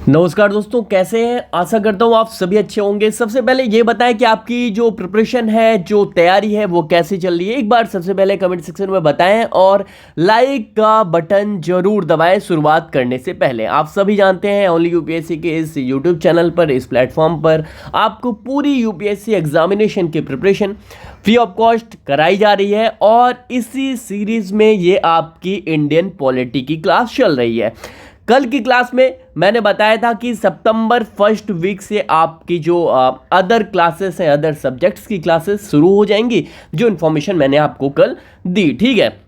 नमस्कार दोस्तों, कैसे हैं। आशा करता हूँ आप सभी अच्छे होंगे। सबसे पहले ये बताएं कि आपकी जो प्रिपरेशन है, जो तैयारी है, वो कैसे चल रही है। एक बार सबसे पहले कमेंट सेक्शन में बताएं और लाइक का बटन जरूर दबाएं। शुरुआत करने से पहले आप सभी जानते हैं ओनली यूपीएससी के इस यूट्यूब चैनल पर, इस प्लेटफॉर्म पर आपको पूरी यूपीएससी एग्जामिनेशन की प्रिपरेशन फ्री ऑफ कॉस्ट कराई जा रही है और इसी सीरीज में ये आपकी इंडियन पॉलिटी की क्लास चल रही है। कल की क्लास में मैंने बताया था कि सितंबर फर्स्ट वीक से आपकी जो अदर क्लासेस हैं, अदर सब्जेक्ट्स की क्लासेस शुरू हो जाएंगी, जो इन्फॉर्मेशन मैंने आपको कल दी। ठीक है,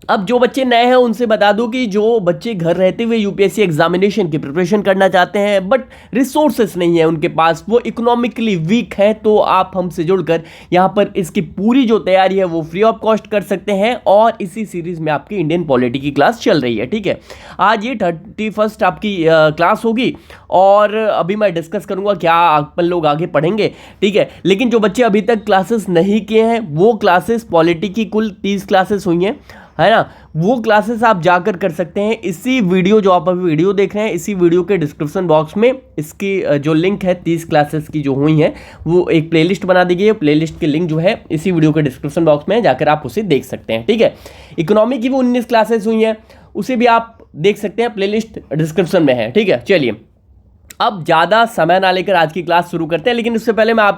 अब जो बच्चे नए हैं उनसे बता दूं कि जो बच्चे घर रहते हुए यूपीएससी एग्जामिनेशन की प्रिपरेशन करना चाहते हैं बट रिसोर्सेस नहीं है उनके पास, वो इकोनॉमिकली वीक है, तो आप हमसे जुड़कर यहाँ पर इसकी पूरी जो तैयारी है वो फ्री ऑफ कॉस्ट कर सकते हैं। और इसी सीरीज में आपकी इंडियन पॉलिटी की क्लास चल रही है। ठीक है, आज ये 31 आपकी क्लास होगी और अभी मैं डिस्कस करूंगा क्या अपन लोग आगे पढ़ेंगे। ठीक है, लेकिन जो बच्चे अभी तक क्लासेस नहीं किए हैं, वो क्लासेस पॉलिटी की कुल 30 क्लासेस हुई हैं, है ना, वो क्लासेस आप जाकर कर सकते हैं। इसी वीडियो, जो आप अभी वीडियो देख रहे हैं, इसी वीडियो के डिस्क्रिप्शन बॉक्स में इसकी जो लिंक है 30 क्लासेस की जो हुई हैं, वो एक प्लेलिस्ट बना दी गई है। प्लेलिस्ट की लिंक जो है इसी वीडियो के डिस्क्रिप्शन बॉक्स में जाकर आप उसे देख सकते हैं। ठीक है, इकोनॉमी की भी 19 क्लासेस हुई हैं, उसे भी आप देख सकते हैं, प्लेलिस्ट डिस्क्रिप्शन में है। ठीक है, चलिए अब ज़्यादा समय ना लेकर आज की क्लास शुरू करते हैं। लेकिन उससे पहले मैं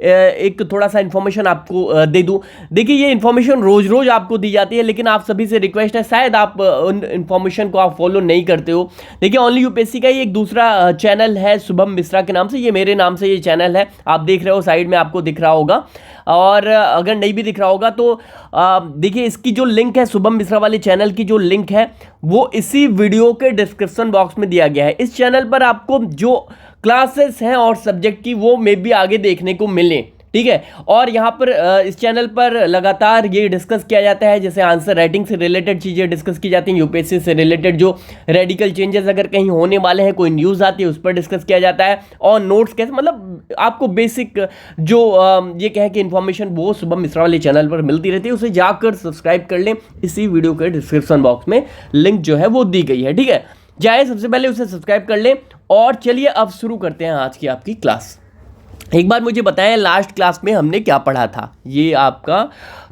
एक थोड़ा सा इन्फॉर्मेशन आपको दे दूं। देखिए, ये इन्फॉर्मेशन रोज रोज आपको दी जाती है, लेकिन आप सभी से रिक्वेस्ट है, शायद आप उन इन्फॉर्मेशन को आप फॉलो नहीं करते हो। देखिए, ओनली यूपीएससी का ही एक दूसरा चैनल है शुभम मिश्रा के नाम से, ये मेरे नाम से ये चैनल है, आप देख रहे हो, साइड में आपको दिख रहा होगा। और अगर नहीं भी दिख रहा होगा तो देखिए, इसकी जो लिंक है, शुभम मिश्रा वाले चैनल की जो लिंक है, वो इसी वीडियो के डिस्क्रिप्शन बॉक्स में दिया गया है। इस चैनल पर आपको जो क्लासेस हैं और सब्जेक्ट की, वो मे भी आगे देखने को मिले। ठीक है, और यहाँ पर इस चैनल पर लगातार ये डिस्कस किया जाता है, जैसे आंसर राइटिंग से रिलेटेड चीज़ें डिस्कस की जाती हैं, यूपीएससी से रिलेटेड जो रेडिकल चेंजेस अगर कहीं होने वाले हैं, कोई न्यूज़ आती है, उस पर डिस्कस किया जाता है। और नोट्स कैसे, मतलब आपको बेसिक जो ये कहें कि इन्फॉर्मेशन वो शुभम मिश्रा वाले चैनल पर मिलती रहती है। उसे जाकर सब्सक्राइब कर लें, इसी वीडियो के डिस्क्रिप्शन बॉक्स में लिंक जो है वो दी गई है। ठीक है, जाए सबसे पहले उसे सब्सक्राइब कर लें और चलिए अब शुरू करते हैं आज की आपकी क्लास। एक बार मुझे बताएं, लास्ट क्लास में हमने क्या पढ़ा था। ये आपका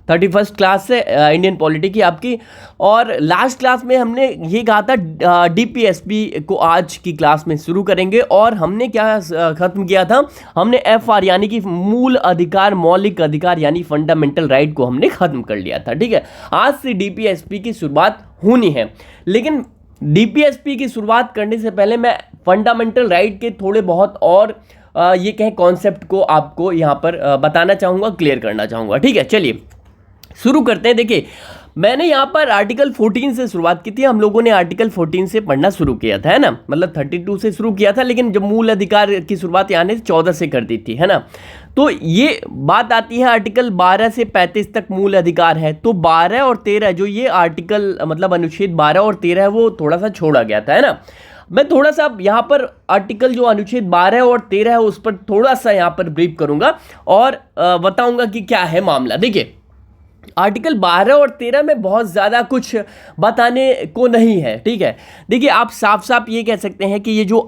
31st क्लास है इंडियन पॉलिटी की आपकी, और लास्ट क्लास में हमने ये कहा था डीपीएसपी को आज की क्लास में शुरू करेंगे। और हमने क्या ख़त्म किया था, हमने एफआर यानी कि मूल अधिकार, मौलिक अधिकार यानी फंडामेंटल राइट को हमने ख़त्म कर लिया था। ठीक है, आज से डीपीएसपी की शुरुआत होनी है, लेकिन डीपीएसपी की शुरुआत करने से पहले मैं फंडामेंटल राइट के थोड़े बहुत और ये कहें कॉन्सेप्ट को आपको यहाँ पर बताना चाहूँगा, क्लियर करना चाहूँगा। ठीक है, चलिए शुरू करते हैं। देखिए, मैंने यहाँ पर आर्टिकल 14 से शुरुआत की थी। हम लोगों ने आर्टिकल 14 से पढ़ना शुरू किया था, है ना, मतलब 32 से शुरू किया था, लेकिन जब मूल अधिकार की शुरुआत यहाँ ने 14 से कर दी थी, है ना। तो ये बात आती है आर्टिकल 12 से 35 तक मूल अधिकार है। तो 12 और 13 जो ये आर्टिकल, मतलब अनुच्छेद 12 और 13 है, वो थोड़ा सा छोड़ा गया था, है ना। मैं थोड़ा सा यहाँ पर आर्टिकल जो अनुच्छेद 12 और 13 है उस पर थोड़ा सा यहाँ पर ब्रीफ करूँगा और बताऊँगा कि क्या है मामला। देखिए, आर्टिकल 12 और 13 में बहुत ज़्यादा कुछ बताने को नहीं है। ठीक है, देखिए, आप साफ साफ ये कह सकते हैं कि ये जो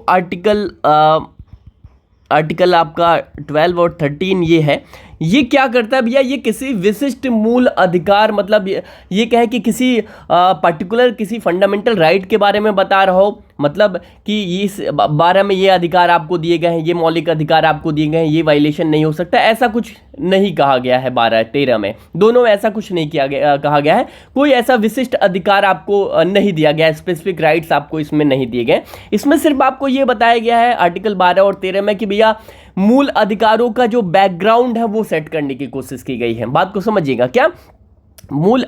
आर्टिकल आपका 12 और 13 ये है, ये क्या करता है भैया, ये किसी विशिष्ट मूल अधिकार, मतलब ये कहे कि किसी पर्टिकुलर किसी फंडामेंटल राइट के बारे में बता रहा हो, मतलब कि इस 12 में ये अधिकार आपको दिए गए हैं, ये मौलिक अधिकार आपको दिए गए हैं, ये वायलेशन नहीं हो सकता, ऐसा कुछ नहीं कहा गया है। 12-13 में, दोनों में ऐसा कुछ नहीं कहा गया है। कोई ऐसा विशिष्ट अधिकार आपको नहीं दिया गया है, स्पेसिफिक राइट्स आपको इसमें नहीं दिए गए। इसमें सिर्फ आपको ये बताया गया है आर्टिकल 12 और 13 में कि भैया मूल अधिकारों का जो बैकग्राउंड है वो सेट करने की कोशिश की गई है। बात को समझिएगा, क्या मूल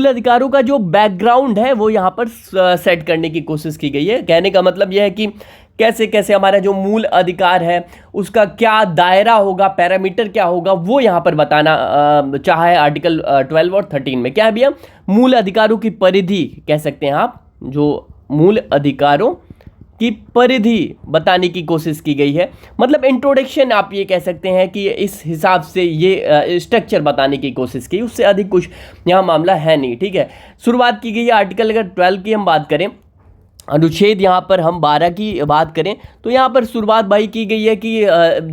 अधिकारों का जो बैकग्राउंड है वो यहाँ पर सेट करने की कोशिश की गई है। कहने का मतलब यह है कि कैसे कैसे हमारा जो मूल अधिकार है उसका क्या दायरा होगा, पैरामीटर क्या होगा, वो यहाँ पर बताना चाहा है आर्टिकल 12 और 13 में। क्या है भैया, मूल अधिकारों की परिधि कह सकते हैं आप, जो मूल अधिकारों की परिधि बताने की कोशिश की गई है। मतलब इंट्रोडक्शन आप ये कह सकते हैं कि इस हिसाब से ये स्ट्रक्चर बताने की कोशिश की, उससे अधिक कुछ यहाँ मामला है नहीं। ठीक है, शुरुआत की गई है आर्टिकल, अगर 12 की हम बात करें अनुच्छेद यहाँ पर हम 12 की बात करें तो यहाँ पर शुरुआत भाई की गई है कि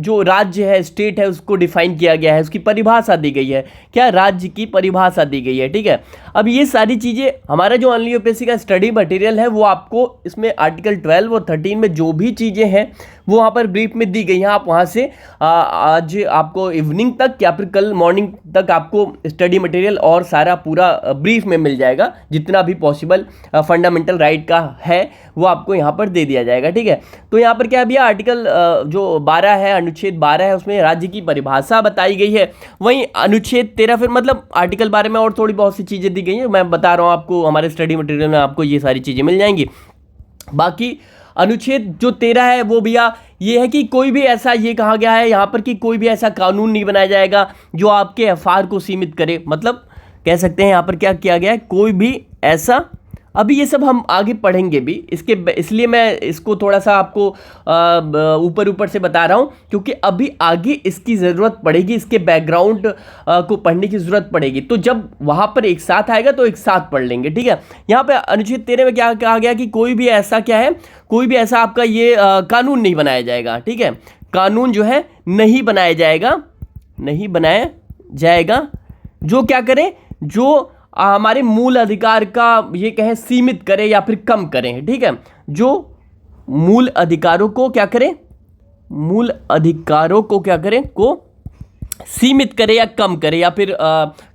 जो राज्य है, स्टेट है, उसको डिफाइन किया गया है, उसकी परिभाषा दी गई है। क्या? राज्य की परिभाषा दी गई है। ठीक है, अब ये सारी चीज़ें हमारा जो ऑनली यूपीएससी का स्टडी मटेरियल है वो आपको इसमें आर्टिकल 12 और 13 में जो भी चीज़ें हैं वो वहाँ पर ब्रीफ में दी गई हैं। आप वहाँ से आज आपको इवनिंग तक या फिर कल मॉर्निंग तक आपको स्टडी मटेरियल और सारा पूरा ब्रीफ में मिल जाएगा। जितना भी पॉसिबल फंडामेंटल राइट का है वो आपको यहाँ पर दे दिया जाएगा। ठीक है, तो यहाँ पर क्या है भैया, आर्टिकल जो 12 है, अनुच्छेद 12 है, उसमें राज्य की परिभाषा बताई गई है। वहीं अनुच्छेद 13 फिर मतलब आर्टिकल 12 में और थोड़ी बहुत सी चीज़ें दी गई हैं। मैं बता रहा हूँ आपको, हमारे स्टडी मटेरियल में आपको ये सारी चीज़ें मिल जाएंगी। बाकी अनुच्छेद जो 13 है वो भैया ये है कि कोई भी ऐसा, ये कहा गया है यहाँ पर कि कोई भी ऐसा कानून नहीं बनाया जाएगा जो आपके एफआर को सीमित करे। मतलब कह सकते हैं यहाँ पर क्या किया गया है, कोई भी ऐसा, अभी ये सब हम आगे पढ़ेंगे भी इसके, इसलिए मैं इसको थोड़ा सा आपको ऊपर ऊपर से बता रहा हूँ क्योंकि अभी आगे इसकी ज़रूरत पड़ेगी, इसके बैकग्राउंड को पढ़ने की ज़रूरत पड़ेगी। तो जब वहाँ पर एक साथ आएगा तो एक साथ पढ़ लेंगे। ठीक है, यहाँ पे अनुच्छेद 13 में क्या कहा गया कि कोई भी ऐसा क्या है, कोई भी ऐसा आपका ये कानून नहीं बनाया जाएगा। ठीक है, कानून जो है नहीं बनाया जाएगा, नहीं बनाया जाएगा जो क्या करे, जो हमारे मूल अधिकार का ये कहें सीमित करे या फिर कम करें। ठीक है, जो मूल अधिकारों को क्या करें, मूल अधिकारों को क्या करें, को सीमित करे या कम करे या फिर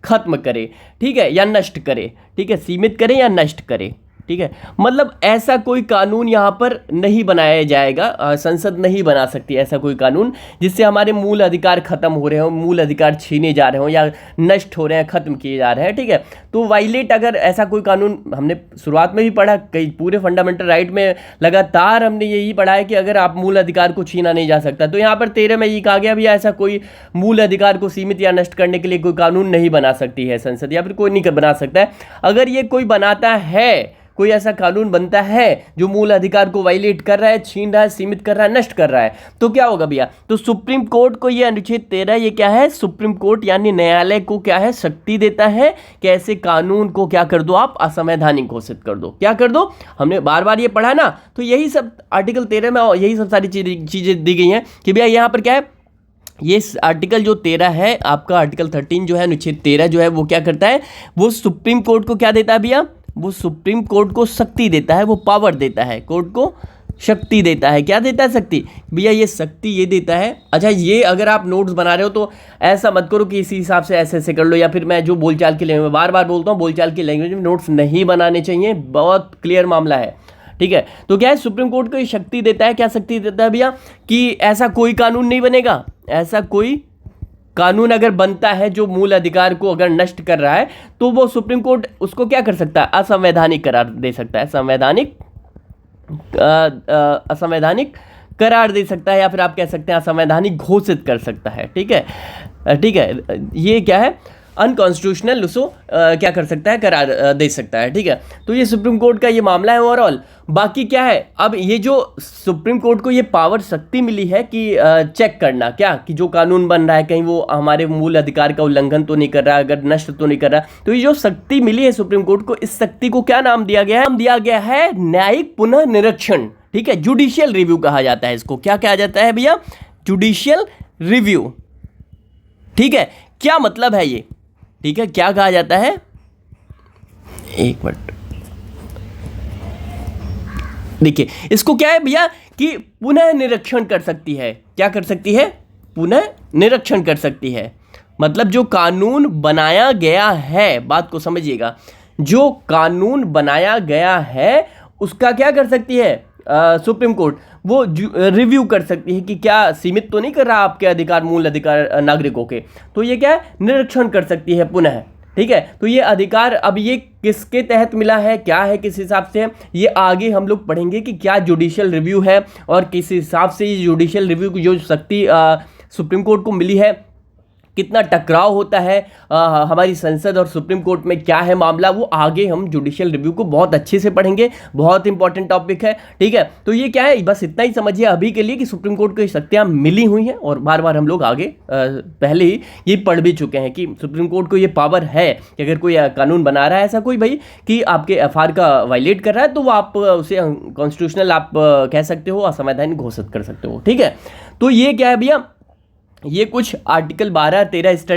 खत्म करे। ठीक है, या नष्ट करे। ठीक है, सीमित करे या नष्ट करे। ठीक है, मतलब ऐसा कोई कानून यहाँ पर नहीं बनाया जाएगा, संसद नहीं बना सकती ऐसा कोई कानून जिससे हमारे मूल अधिकार खत्म हो रहे हो, मूल अधिकार छीने जा रहे हो या नष्ट हो रहे हैं, खत्म किए जा रहे हैं। ठीक है, तो वायलेट अगर ऐसा कोई कानून, हमने शुरुआत में भी पढ़ा, कई पूरे फंडामेंटल राइट में लगातार हमने यही पढ़ा है कि अगर आप मूल अधिकार को छीना नहीं जा सकता, तो यहाँ पर 13 में ये कहा गया भी ऐसा कोई मूल अधिकार को सीमित या नष्ट करने के लिए कोई कानून नहीं बना सकती है संसद, या फिर कोई नहीं बना सकता है। अगर ये कोई बनाता है, कोई ऐसा कानून बनता है जो मूल अधिकार को वायलेट कर रहा है, छीन रहा है, सीमित कर रहा है, नष्ट कर रहा है, तो क्या होगा भैया, तो सुप्रीम कोर्ट को ये अनुच्छेद 13 ये क्या है, सुप्रीम कोर्ट यानी न्यायालय को क्या है, शक्ति देता है कि ऐसे कानून को क्या कर दो, आप असंवैधानिक घोषित कर दो। क्या कर दो, हमने बार बार ये पढ़ा ना, तो यही सब आर्टिकल 13 में यही सब सारी चीजें दी गई हैं कि भैया यहाँ पर क्या है, ये आर्टिकल जो 13 है आपका, आर्टिकल 13 जो है, अनुच्छेद 13 जो है वो क्या करता है, वो सुप्रीम कोर्ट को क्या देता है भैया, वो सुप्रीम कोर्ट को शक्ति देता है, वो पावर देता है, कोर्ट को शक्ति देता है। क्या देता है, शक्ति भैया, ये शक्ति ये देता है। अच्छा, ये अगर आप नोट्स बना रहे हो तो ऐसा मत करो कि इसी हिसाब से ऐसे ऐसे कर लो, या फिर मैं जो बोलचाल की लैंग्वेज, बार बार बोलता हूँ, बोलचाल की लैंग्वेज में नोट्स नहीं बनाने चाहिए, बहुत क्लियर मामला है। ठीक है, तो क्या है, सुप्रीम कोर्ट को ये शक्ति देता है। क्या शक्ति देता है भैया, कि ऐसा कोई कानून नहीं बनेगा, ऐसा कोई कानून अगर बनता है जो मूल अधिकार को अगर नष्ट कर रहा है, तो वो सुप्रीम कोर्ट उसको क्या कर सकता है, असंवैधानिक करार दे सकता है, असंवैधानिक करार दे सकता है, या फिर आप कह सकते हैं असंवैधानिक घोषित कर सकता है। ठीक है, ठीक है, ये क्या है, अनकॉन्स्टिट्यूशनल उसको क्या कर सकता है, करार दे सकता है। ठीक है, तो ये सुप्रीम कोर्ट का ये मामला है ओवरऑल। बाकी क्या है, अब ये जो सुप्रीम कोर्ट को ये पावर शक्ति मिली है कि चेक करना, क्या कि जो कानून बन रहा है कहीं वो हमारे मूल अधिकार का उल्लंघन तो नहीं कर रहा, अगर नष्ट तो नहीं कर रहा, तो ये जो शक्ति मिली है सुप्रीम कोर्ट को, इस शक्ति को क्या नाम दिया गया है, नाम दिया गया है न्यायिक पुनः निरीक्षण। ठीक है, जुडिशियल रिव्यू कहा जाता है इसको। क्या कहा जाता है भैया, जुडिशियल रिव्यू। ठीक है, क्या मतलब है ये, ठीक है, क्या कहा जाता है, एक मिनट देखिए, इसको क्या है भैया कि पुनः निरीक्षण कर सकती है। क्या कर सकती है, पुनः निरीक्षण कर सकती है। मतलब जो कानून बनाया गया है, बात को समझिएगा, जो कानून बनाया गया है उसका क्या कर सकती है सुप्रीम कोर्ट, वो रिव्यू कर सकती है कि क्या सीमित तो नहीं कर रहा आपके अधिकार, मूल अधिकार नागरिकों के, तो ये क्या है, निरीक्षण कर सकती है पुनः। ठीक है, तो ये अधिकार अब ये किसके तहत मिला है, क्या है, किस हिसाब से, ये आगे हम लोग पढ़ेंगे कि क्या जुडिशियल रिव्यू है और किस हिसाब से ये जुडिशियल रिव्यू की जो शक्ति सुप्रीम कोर्ट को मिली है कितना टकराव होता है हमारी संसद और सुप्रीम कोर्ट में, क्या है मामला, वो आगे हम जुडिशियल रिव्यू को बहुत अच्छे से पढ़ेंगे। बहुत इंपॉर्टेंट टॉपिक है, ठीक है। तो ये क्या है, बस इतना ही समझिए अभी के लिए कि सुप्रीम कोर्ट को ये शक्तियाँ मिली हुई हैं और बार बार हम लोग आगे पहले ही ये पढ़ भी चुके हैं कि सुप्रीम कोर्ट को ये पावर है कि अगर कोई कानून बना रहा है ऐसा कोई भाई कि आपके एफआर का वायलेट कर रहा है, तो वो आप उसे कॉन्स्टिट्यूशनल आप कह सकते हो, असंवैधानिक घोषित कर सकते हो, ठीक है। तो ये क्या है भैया, ये कुछ आर्टिकल 12, 13 इस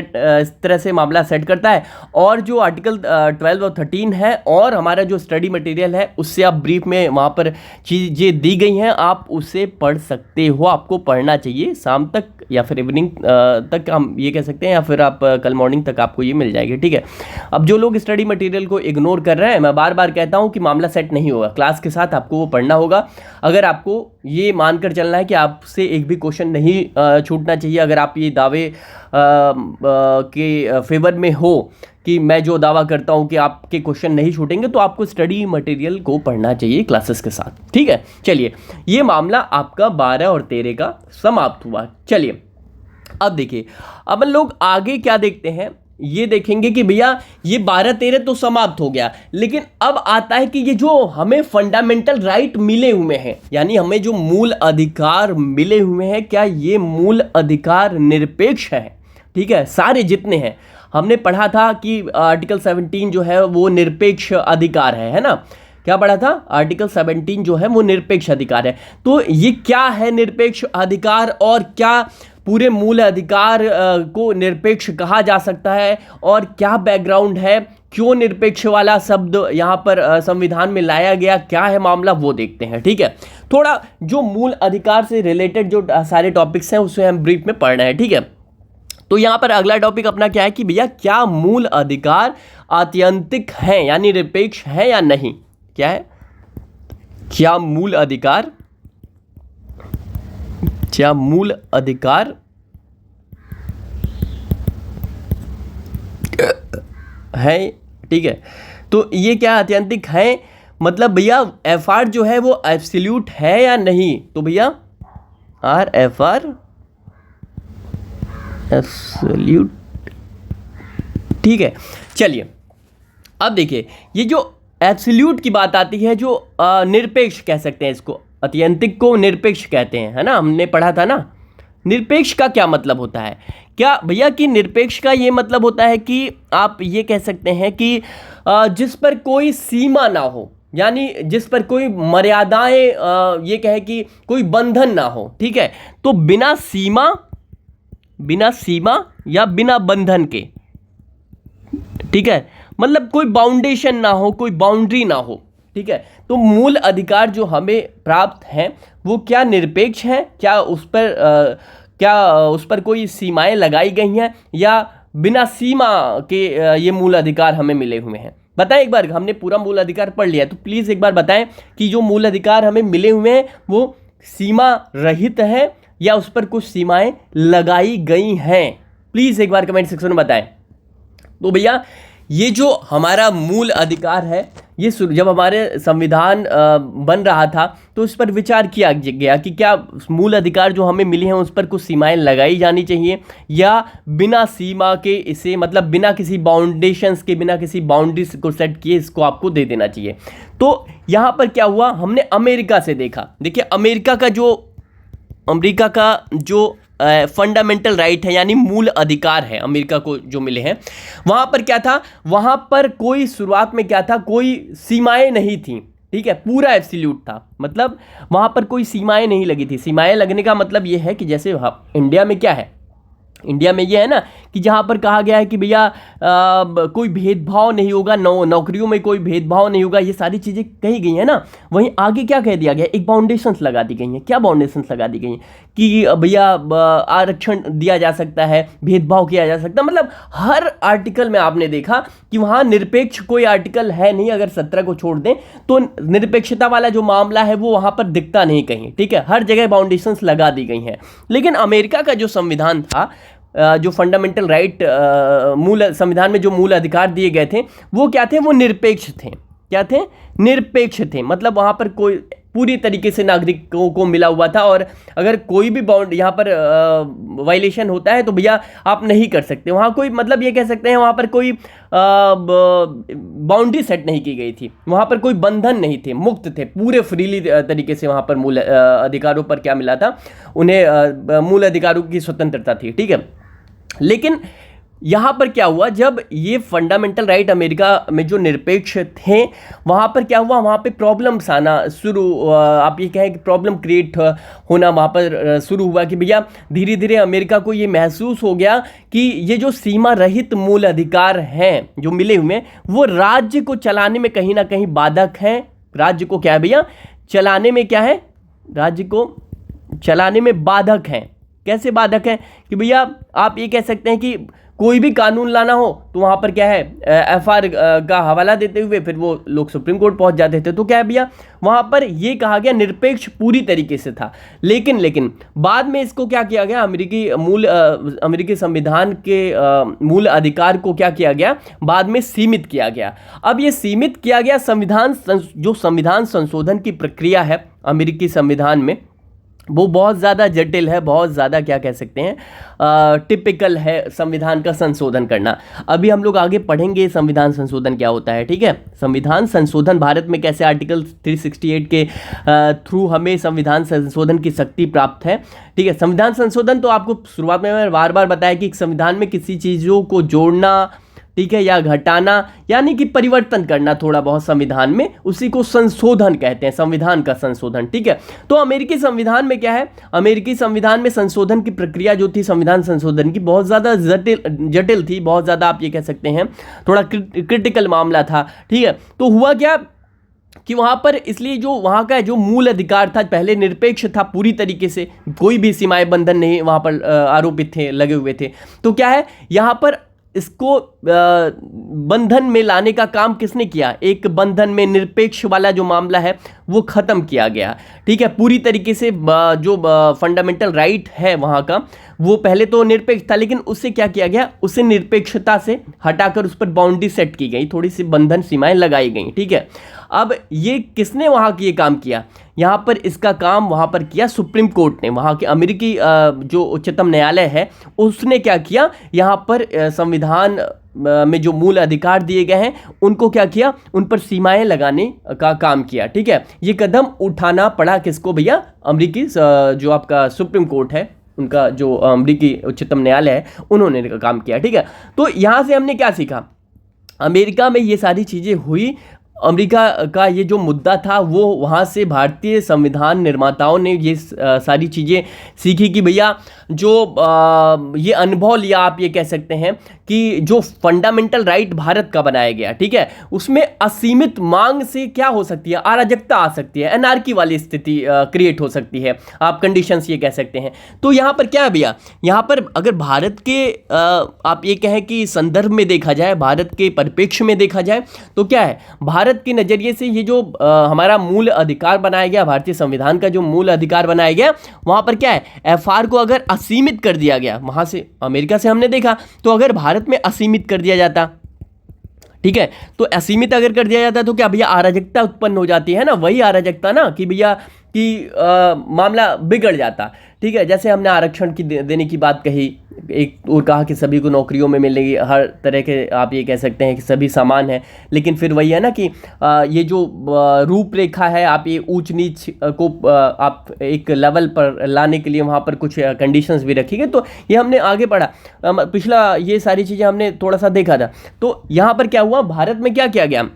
तरह से मामला सेट करता है। और जो आर्टिकल 12 और 13 है और हमारा जो स्टडी मटेरियल है उससे आप ब्रीफ में वहाँ पर चीज़ें दी गई हैं, आप उसे पढ़ सकते हो। आपको पढ़ना चाहिए शाम तक या फिर इवनिंग तक, हम ये कह सकते हैं, या फिर आप कल मॉर्निंग तक आपको ये मिल जाएगी, ठीक है। अब जो लोग स्टडी मटेरियल को इग्नोर कर रहे हैं, मैं बार बार कहता हूँ कि मामला सेट नहीं होगा, क्लास के साथ आपको वो पढ़ना होगा। अगर आपको ये मानकर चलना है कि आपसे एक भी क्वेश्चन नहीं छूटना चाहिए, अगर आप ये दावे के फेवर में हो कि मैं जो दावा करता हूं कि आपके क्वेश्चन नहीं छूटेंगे, तो आपको स्टडी मटेरियल को पढ़ना चाहिए क्लासेस के साथ, ठीक है। चलिए, ये मामला आपका 12 और 13 का समाप्त हुआ। चलिए अब देखिए, अब हम लोग आगे क्या देखते हैं, ये देखेंगे कि भैया ये 12-13 तो समाप्त हो गया, लेकिन अब आता है कि ये जो हमें फंडामेंटल राइट मिले हुए हैं, यानी हमें जो मूल अधिकार मिले हुए हैं, क्या ये मूल अधिकार निरपेक्ष है, ठीक है। सारे जितने हैं हमने पढ़ा था कि आर्टिकल 17 जो है वो निरपेक्ष अधिकार है ना, क्या पढ़ा था, आर्टिकल 17 जो है वो निरपेक्ष अधिकार है। तो ये क्या है निरपेक्ष अधिकार, और क्या पूरे मूल अधिकार को निरपेक्ष कहा जा सकता है, और क्या बैकग्राउंड है, क्यों निरपेक्ष वाला शब्द यहाँ पर संविधान में लाया गया, क्या है मामला, वो देखते हैं, ठीक है। थोड़ा जो मूल अधिकार से रिलेटेड जो सारे टॉपिक्स हैं उसे हम ब्रीफ में पढ़ना है, ठीक है। तो यहाँ पर अगला टॉपिक अपना क्या है कि भैया क्या मूल अधिकार आत्यंतिक हैं, यानी निरपेक्ष है या नहीं, क्या है, क्या मूल अधिकार है, ठीक है। तो ये क्या आत्यंतिक है, मतलब भैया एफआर जो है वो एब्सोल्यूट है या नहीं, तो भैया एफआर एब्सोल्यूट, ठीक है। चलिए अब देखिए, ये जो एब्सोल्यूट की बात आती है, जो निरपेक्ष कह सकते हैं इसको, अत्यंतिक को निरपेक्ष कहते हैं, है ना, हमने पढ़ा था ना। निरपेक्ष का क्या मतलब होता है, क्या भैया कि निरपेक्ष का ये मतलब होता है कि आप ये कह सकते हैं कि जिस पर कोई सीमा ना हो, यानी जिस पर कोई मर्यादाएं, ये कहे कि कोई बंधन ना हो, ठीक है। तो बिना सीमा या बिना बंधन के, ठीक है, मतलब कोई बाउंडेशन ना हो, कोई बाउंड्री ना हो, ठीक है। तो मूल अधिकार जो हमें प्राप्त हैं वो क्या निरपेक्ष है, क्या उस पर कोई सीमाएं लगाई गई हैं, या बिना सीमा के ये मूल अधिकार हमें मिले हुए हैं। बताएं एक बार, हमने पूरा मूल अधिकार पढ़ लिया, तो प्लीज़ एक बार बताएं कि जो मूल अधिकार हमें मिले हुए हैं वो सीमा रहित है या उस पर कुछ सीमाएं लगाई गई हैं। प्लीज़ एक बार कमेंट सेक्शन में बताएं। तो भैया ये जो हमारा मूल अधिकार है, ये जब हमारे संविधान बन रहा था तो इस पर विचार किया गया कि क्या मूल अधिकार जो हमें मिले हैं उस पर कुछ सीमाएं लगाई जानी चाहिए, या बिना सीमा के इसे, मतलब बिना किसी बाउंडेशंस के, बिना किसी बाउंड्रीज को सेट किए इसको आपको दे देना चाहिए। तो यहाँ पर क्या हुआ, हमने अमेरिका से देखा, देखिए अमेरिका का जो फंडामेंटल राइट है, यानी मूल अधिकार है अमेरिका को जो मिले हैं, वहाँ पर क्या था, वहाँ पर कोई शुरुआत में क्या था, कोई सीमाएं नहीं थी, ठीक है, पूरा एब्सोल्यूट था, मतलब वहाँ पर कोई सीमाएं नहीं लगी थी। सीमाएं लगने का मतलब ये है कि जैसे इंडिया में क्या है, इंडिया में ये है ना कि जहाँ पर कहा गया है कि भैया कोई भेदभाव नहीं होगा, नौकरियों में कोई भेदभाव नहीं होगा, ये सारी चीज़ें कही गई हैं ना। वहीं आगे क्या कह दिया गया, एक बाउंडेशंस लगा दी गई हैं। क्या बाउंडेशंस लगा दी गई हैं कि भैया आरक्षण दिया जा सकता है, भेदभाव किया जा सकता है, मतलब हर आर्टिकल में आपने देखा कि वहाँ निरपेक्ष कोई आर्टिकल है नहीं। अगर 17 को छोड़ दें तो निरपेक्षता वाला जो मामला है वो वहाँ पर दिखता नहीं कहीं, ठीक है, हर जगह बाउंडेशंस लगा दी गई हैं। लेकिन अमेरिका का जो संविधान था, जो फंडामेंटल राइट मूल संविधान में जो मूल अधिकार दिए गए थे वो क्या थे, वो निरपेक्ष थे। क्या थे, निरपेक्ष थे, मतलब वहाँ पर कोई पूरी तरीके से नागरिकों को मिला हुआ था, और अगर कोई भी बाउंड यहाँ पर वायलेशन होता है तो भैया आप नहीं कर सकते वहाँ कोई, मतलब ये कह सकते हैं वहाँ पर कोई बाउंड्री सेट नहीं की गई थी, वहाँ पर कोई बंधन नहीं थे, मुक्त थे पूरे फ्रीली तरीके से। वहाँ पर मूल अधिकारों पर क्या मिला था उन्हें, मूल अधिकारों की स्वतंत्रता थी, ठीक है। लेकिन यहाँ पर क्या हुआ, जब ये फंडामेंटल राइट अमेरिका में जो निरपेक्ष थे, वहाँ पर क्या हुआ, वहाँ पे प्रॉब्लम्स आना शुरू, आप ये कहें कि प्रॉब्लम क्रिएट होना वहाँ पर शुरू हुआ कि भैया धीरे धीरे अमेरिका को ये महसूस हो गया कि ये जो सीमा रहित मूल अधिकार हैं जो मिले हुए, वो राज्य को चलाने में कहीं ना कहीं बाधक हैं। राज्य को क्या है भैया चलाने में, क्या है, राज्य को चलाने में बाधक हैं। कैसे बाधक हैं कि भैया आप ये कह सकते हैं कि कोई भी कानून लाना हो तो वहाँ पर क्या है, एफआर का हवाला देते हुए फिर वो लोग सुप्रीम कोर्ट पहुँच जाते थे। तो क्या है भैया वहाँ पर ये कहा गया निरपेक्ष पूरी तरीके से था। लेकिन बाद में इसको क्या किया गया, अमेरिकी संविधान के मूल अधिकार को क्या किया गया, बाद में सीमित किया गया। अब ये सीमित किया गया जो संविधान संशोधन की प्रक्रिया है अमेरिकी संविधान में, वो बहुत ज़्यादा जटिल है, बहुत ज़्यादा क्या कह सकते हैं टिपिकल है संविधान का संशोधन करना। अभी हम लोग आगे पढ़ेंगे संविधान संशोधन क्या होता है, ठीक है। संविधान संशोधन भारत में कैसे आर्टिकल 368 के थ्रू हमें संविधान संशोधन की शक्ति प्राप्त है, ठीक है। संविधान संशोधन तो आपको शुरुआत में मैंने बार बार बताया कि संविधान में किसी चीज़ों को जोड़ना, ठीक है, या घटाना, यानी कि परिवर्तन करना थोड़ा बहुत संविधान में, उसी को संशोधन कहते हैं, संविधान का संशोधन, ठीक है। तो अमेरिकी संविधान में क्या है, अमेरिकी संविधान में संशोधन की प्रक्रिया जो थी संविधान संशोधन की, बहुत ज़्यादा जटिल थी, बहुत ज़्यादा आप ये कह सकते हैं थोड़ा क्रिटिकल मामला था, ठीक है। तो हुआ क्या कि वहाँ पर, इसलिए जो वहाँ का जो मूल अधिकार था पहले निरपेक्ष था पूरी तरीके से, कोई भी सीमाएं बंधन नहीं वहाँ पर आरोपित थे, लगे हुए थे। तो क्या है यहाँ पर इसको बंधन में लाने का काम किसने किया, एक बंधन में निरपेक्ष वाला जो मामला है वो ख़त्म किया गया, ठीक है। पूरी तरीके से जो फंडामेंटल राइट है वहाँ का, वो पहले तो निरपेक्ष था, लेकिन उससे क्या किया गया, उसे निरपेक्षता से हटाकर उस पर बाउंड्री सेट की गई, थोड़ी सी बंधन सीमाएं लगाई गई, ठीक है। अब ये किसने वहाँ की ये काम किया, यहाँ पर इसका काम वहाँ पर किया सुप्रीम कोर्ट ने, वहाँ के अमेरिकी जो उच्चतम न्यायालय है उसने क्या किया, यहाँ पर संविधान में जो मूल अधिकार दिए गए हैं उनको क्या किया, उन पर सीमाएं लगाने का काम किया, ठीक है। ये कदम उठाना पड़ा किसको भैया, अमेरिकी जो आपका सुप्रीम कोर्ट है, उनका जो अमेरिकी उच्चतम न्यायालय है, उन्होंने काम किया, ठीक है। तो यहाँ से हमने क्या सीखा, अमेरिका में ये सारी चीज़ें हुई, अमेरिका का ये जो मुद्दा था वो वहाँ से भारतीय संविधान निर्माताओं ने ये सारी चीज़ें सीखी कि भैया जो ये अनुभव लिया, आप ये कह सकते हैं कि जो फंडामेंटल राइट भारत का बनाया गया, ठीक है, उसमें असीमित मांग से क्या हो सकती है, अराजकता आ सकती है, एनार्की वाली स्थिति क्रिएट हो सकती है, आप कंडीशंस ये कह सकते हैं। तो यहाँ पर क्या है भैया, यहाँ पर अगर भारत के आप ये कहें कि संदर्भ में देखा जाए, भारत के परिप्रेक्ष्य में देखा जाए, तो क्या है, भारत के नज़रिए से ये जो हमारा मूल अधिकार बनाया गया, भारतीय संविधान का जो मूल अधिकार बनाया गया, वहाँ पर क्या है, एफआर को अगर असीमित कर दिया गया, वहाँ से अमेरिका से हमने देखा, तो अगर भारत में असीमित कर दिया जाता, ठीक है, तो असीमित अगर कर दिया जाता तो क्या भैया अराजकता उत्पन्न हो जाती है ना, वही अराजकता ना कि भैया कि मामला बिगड़ जाता, ठीक है। जैसे हमने आरक्षण की देने की बात कही, एक और कहा कि सभी को नौकरियों में मिलेगी, हर तरह के आप ये कह सकते हैं कि सभी समान हैं, लेकिन फिर वही है ना कि ये जो रूपरेखा है, आप ये ऊंच नीच को आप एक लेवल पर लाने के लिए वहाँ पर कुछ कंडीशंस भी रखी गई। तो ये हमने आगे पढ़ा, पिछला ये सारी चीज़ें हमने थोड़ा सा देखा था। तो यहाँ पर क्या हुआ, भारत में क्या किया गया,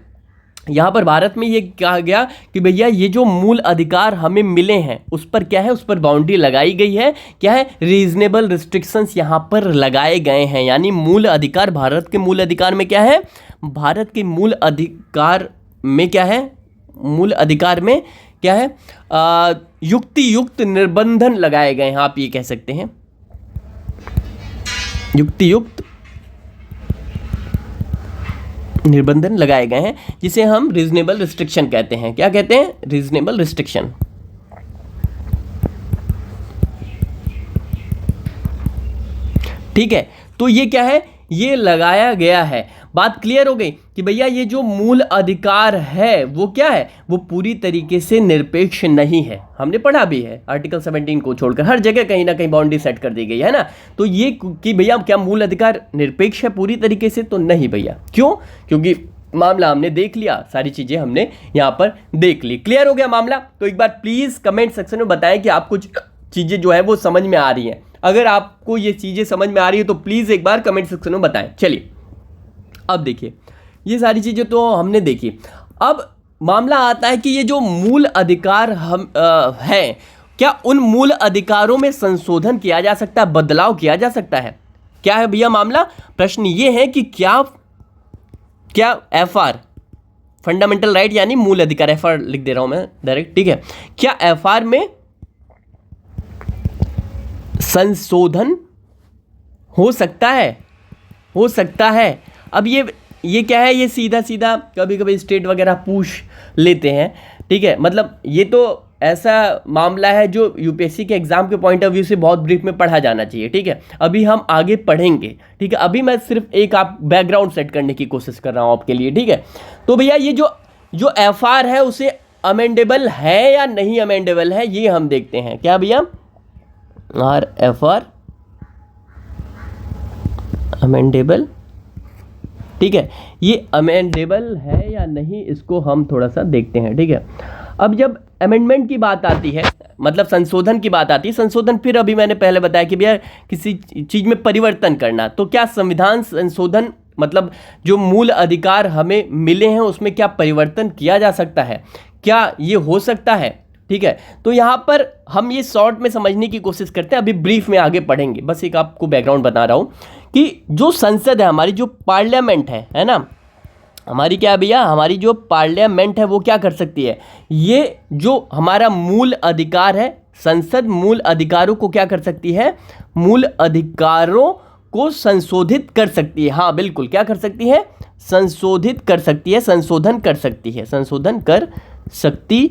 यहाँ पर भारत में ये कहा गया कि भैया ये जो मूल अधिकार हमें मिले हैं उस पर क्या है, उस पर बाउंड्री लगाई गई है, क्या है, रीजनेबल रिस्ट्रिक्शंस यहाँ पर लगाए गए हैं। यानी मूल अधिकार, भारत के मूल अधिकार में क्या है, भारत के मूल अधिकार में क्या है, मूल अधिकार में क्या है, युक्ति युक्त निर्बंधन लगाए गए हैं, आप ये कह सकते हैं युक्ति युक्त निर्बंधन लगाए गए हैं, जिसे हम रीजनेबल रिस्ट्रिक्शन कहते हैं। क्या कहते हैं, रीजनेबल रिस्ट्रिक्शन। ठीक है, तो ये क्या है, ये लगाया गया है। बात क्लियर हो गई कि भैया ये जो मूल अधिकार है वो क्या है, वो पूरी तरीके से निरपेक्ष नहीं है। हमने पढ़ा भी है, आर्टिकल 17 को छोड़कर हर जगह कहीं ना कहीं बाउंड्री सेट कर दी गई है ना। तो ये कि भैया क्या मूल अधिकार निरपेक्ष है पूरी तरीके से, तो नहीं भैया। क्यों? क्योंकि मामला हमने देख लिया, सारी चीजें हमने यहाँ पर देख ली। क्लियर हो गया मामला? तो एक बार प्लीज कमेंट सेक्शन में बताएं कि आपको चीजें जो है वो समझ में आ रही हैं। अगर आपको ये चीजें समझ में आ रही है तो प्लीज एक बार कमेंट सेक्शन में बताएं। चलिए अब देखिए, ये सारी चीजें तो हमने देखी। अब मामला आता है कि ये जो मूल अधिकार हम हैं, क्या उन मूल अधिकारों में संशोधन किया जा सकता है, बदलाव किया जा सकता है? क्या है भैया मामला? प्रश्न ये है कि क्या FR फंडामेंटल राइट यानी मूल अधिकार, FR लिख दे रहा हूं मैं डायरेक्ट, ठीक है, क्या FR में संशोधन हो सकता है? हो सकता है। अब ये क्या है, ये सीधा सीधा कभी कभी स्टेट वगैरह पूछ लेते हैं, ठीक है। मतलब ये तो ऐसा मामला है जो यूपीएससी के एग्जाम के पॉइंट ऑफ व्यू से बहुत ब्रीफ में पढ़ा जाना चाहिए, ठीक है। अभी हम आगे पढ़ेंगे, ठीक है। अभी मैं सिर्फ एक आप बैकग्राउंड सेट करने की कोशिश कर रहा हूं आपके लिए, ठीक है। तो भैया ये जो FR है उसे अमेंडेबल है या नहीं अमेंडेबल है, ये हम देखते हैं। क्या भैया? FR अमेंडेबल, ठीक है। ये अमेंडेबल है या नहीं, इसको हम थोड़ा सा देखते हैं, ठीक है। अब जब अमेंडमेंट की बात आती है, मतलब संशोधन की बात आती है, संशोधन फिर अभी मैंने पहले बताया कि भैया किसी चीज़ में परिवर्तन करना, तो क्या संविधान संशोधन मतलब जो मूल अधिकार हमें मिले हैं उसमें क्या परिवर्तन किया जा सकता है? क्या ये हो सकता है? ठीक है। तो यहाँ पर हम ये शॉर्ट में समझने की कोशिश करते हैं, अभी ब्रीफ में आगे पढ़ेंगे। बस एक आपको बैकग्राउंड बता रहा हूँ कि जो संसद है हमारी, जो पार्लियामेंट है ना हमारी, क्या भैया हमारी जो पार्लियामेंट है वो क्या कर सकती है, ये जो हमारा मूल अधिकार है, संसद मूल अधिकारों को क्या कर सकती है, मूल अधिकारों को संशोधित कर सकती है। हाँ बिल्कुल, क्या कर सकती है? संशोधित कर सकती है, संशोधन कर सकती है, संशोधन कर सकती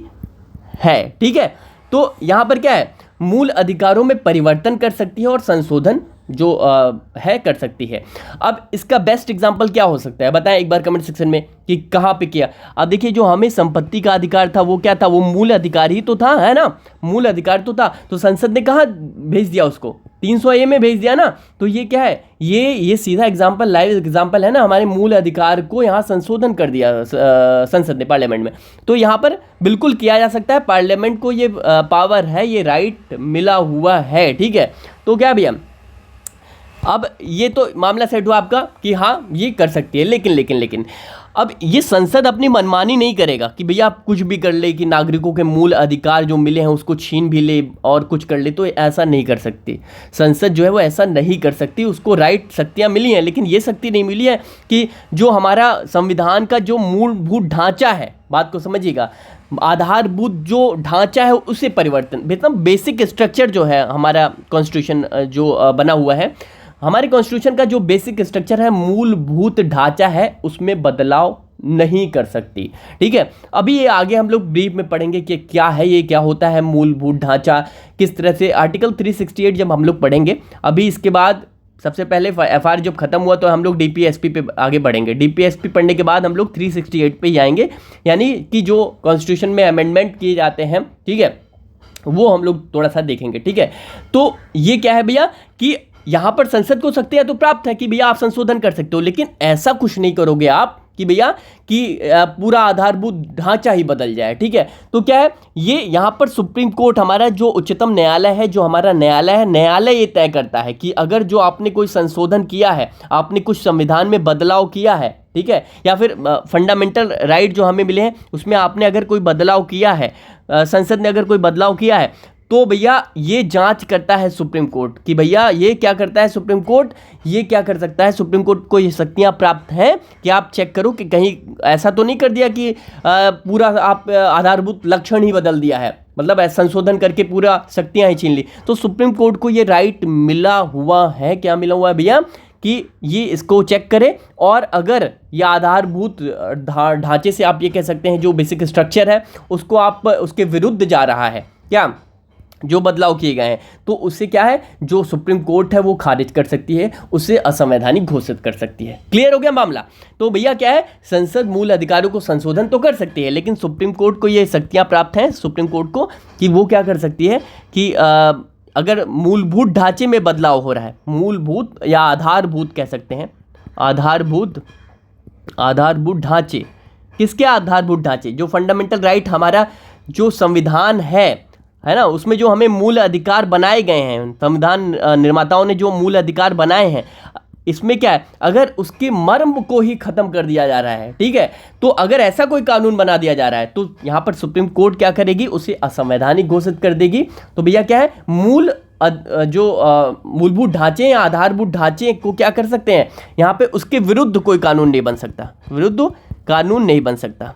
है, ठीक है। तो यहाँ पर क्या है, मूल अधिकारों में परिवर्तन कर सकती है और संशोधन जो है कर सकती है। अब इसका बेस्ट एग्जांपल क्या हो सकता है, बताएं एक बार कमेंट सेक्शन में कि कहाँ पे किया। अब देखिए, जो हमें संपत्ति का अधिकार था वो क्या था, वो मूल अधिकार ही तो था, है ना, मूल अधिकार तो था। तो संसद ने कहाँ भेज दिया उसको, 300A में भेज दिया ना। तो ये क्या है, ये सीधा एग्जाम्पल, लाइव एग्जाम्पल है ना, हमारे मूल अधिकार को यहाँ संशोधन कर दिया संसद ने, पार्लियामेंट में। तो यहाँ पर बिल्कुल किया जा सकता है, पार्लियामेंट को ये पावर है, ये राइट मिला हुआ है, ठीक है। तो क्या भैया, अब ये तो मामला सेट हुआ आपका कि हाँ ये कर सकती है। लेकिन अब ये संसद अपनी मनमानी नहीं करेगा कि भैया आप कुछ भी कर ले, कि नागरिकों के मूल अधिकार जो मिले हैं उसको छीन भी ले और कुछ कर ले, तो ऐसा नहीं कर सकती संसद जो है, वो ऐसा नहीं कर सकती। उसको राइट शक्तियाँ मिली हैं, लेकिन ये शक्ति नहीं मिली है कि जो हमारा संविधान का जो मूलभूत ढांचा है, बात को समझिएगा, आधारभूत जो ढांचा है उसे परिवर्तन, मतलब बेसिक स्ट्रक्चर जो है हमारा कॉन्स्टिट्यूशन जो बना हुआ है, हमारे कॉन्स्टिट्यूशन का जो बेसिक स्ट्रक्चर है, मूलभूत ढांचा है, उसमें बदलाव नहीं कर सकती, ठीक है। अभी ये आगे हम लोग ब्रीफ में पढ़ेंगे कि क्या है, ये क्या होता है मूलभूत ढांचा, किस तरह से आर्टिकल 368 जब हम लोग पढ़ेंगे। अभी इसके बाद सबसे पहले FR जब खत्म हुआ तो हम लोग DPSP पे आगे बढ़ेंगे। DPSP पढ़ने के बाद हम लोग 368 पे ही आएंगे, यानी कि जो कॉन्स्टिट्यूशन में अमेंडमेंट किए जाते हैं, ठीक है, वो हम लोग थोड़ा सा देखेंगे, ठीक है। तो ये क्या है भैया कि यहाँ पर संसद को शक्तियाँ तो प्राप्त है कि भैया आप संशोधन कर सकते हो, लेकिन ऐसा कुछ नहीं करोगे आप कि भैया कि पूरा आधारभूत ढांचा ही बदल जाए, ठीक है। तो क्या है, ये यहाँ पर सुप्रीम कोर्ट, हमारा जो उच्चतम न्यायालय है, जो हमारा न्यायालय है, न्यायालय ये तय करता है कि अगर जो आपने कोई संशोधन किया है, आपने कुछ संविधान में बदलाव किया है, ठीक है, या फिर फंडामेंटल राइट जो हमें मिले हैं उसमें आपने अगर कोई बदलाव किया है, संसद ने अगर कोई बदलाव किया है, तो भैया ये जांच करता है सुप्रीम कोर्ट कि भैया ये क्या करता है सुप्रीम कोर्ट, ये क्या कर सकता है, सुप्रीम कोर्ट को ये शक्तियां प्राप्त हैं कि आप चेक करो कि कहीं ऐसा तो नहीं कर दिया कि पूरा आप आधारभूत लक्षण ही बदल दिया है, मतलब संशोधन करके पूरा शक्तियां ही छीन ली। तो सुप्रीम कोर्ट को ये राइट मिला हुआ है, क्या मिला हुआ है भैया, कि ये इसको चेक करे, और अगर ये आधारभूत ढांचे से आप ये कह सकते हैं जो बेसिक स्ट्रक्चर है उसको आप उसके विरुद्ध जा रहा है, क्या जो बदलाव किए गए हैं, तो उससे क्या है, जो सुप्रीम कोर्ट है वो खारिज कर सकती है, उसे असंवैधानिक घोषित कर सकती है। क्लियर हो गया मामला। तो भैया क्या है, संसद मूल अधिकारों को संशोधन तो कर सकती है, लेकिन सुप्रीम कोर्ट को ये शक्तियां प्राप्त हैं सुप्रीम कोर्ट को कि वो क्या कर सकती है कि अगर मूलभूत ढांचे में बदलाव हो रहा है, मूलभूत या आधारभूत कह सकते हैं, आधारभूत ढांचे, किसके आधारभूत ढांचे, जो फंडामेंटल राइट हमारा जो संविधान है ना, उसमें जो हमें मूल अधिकार बनाए गए हैं, संविधान निर्माताओं ने जो मूल अधिकार बनाए हैं, इसमें क्या है, अगर उसके मर्म को ही खत्म कर दिया जा रहा है, ठीक है, तो अगर ऐसा कोई कानून बना दिया जा रहा है तो यहाँ पर सुप्रीम कोर्ट क्या करेगी, उसे असंवैधानिक घोषित कर देगी। तो भैया क्या है, मूलभूत ढांचे या आधारभूत ढांचे को क्या कर सकते हैं, यहाँ पे उसके विरुद्ध कोई कानून नहीं बन सकता, विरुद्ध कानून नहीं बन सकता,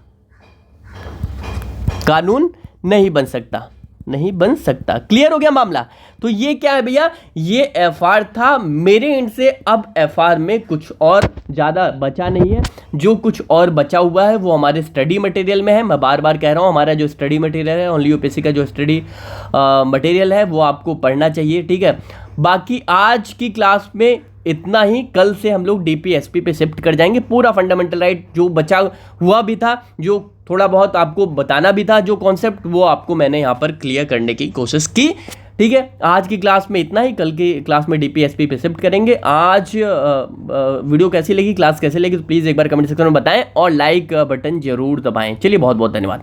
कानून नहीं बन सकता, नहीं बन सकता। क्लियर हो गया मामला। तो ये क्या है भैया, ये एफआर था मेरे एंड से। अब एफआर में कुछ और ज़्यादा बचा नहीं है, जो कुछ और बचा हुआ है वो हमारे स्टडी मटेरियल में है। मैं बार बार कह रहा हूँ, हमारा जो स्टडी मटेरियल है, ओनली यूपीएससी का जो स्टडी मटेरियल है वो आपको पढ़ना चाहिए, ठीक है। बाकी आज की क्लास में इतना ही। कल से हम लोग डीपीएसपी पे शिफ्ट कर जाएंगे। पूरा फंडामेंटल राइट जो बचा हुआ भी था, जो थोड़ा बहुत आपको बताना भी था, जो कॉन्सेप्ट, वो आपको मैंने यहाँ पर क्लियर करने की कोशिश की, ठीक है। आज की क्लास में इतना ही, कल की क्लास में डीपीएसपी पे शिफ्ट करेंगे। आज वीडियो कैसी लगी, क्लास कैसी लगी, तो प्लीज़ एक बार कमेंट सेक्शन में बताएं और लाइक बटन जरूर दबाएं। चलिए, बहुत बहुत धन्यवाद।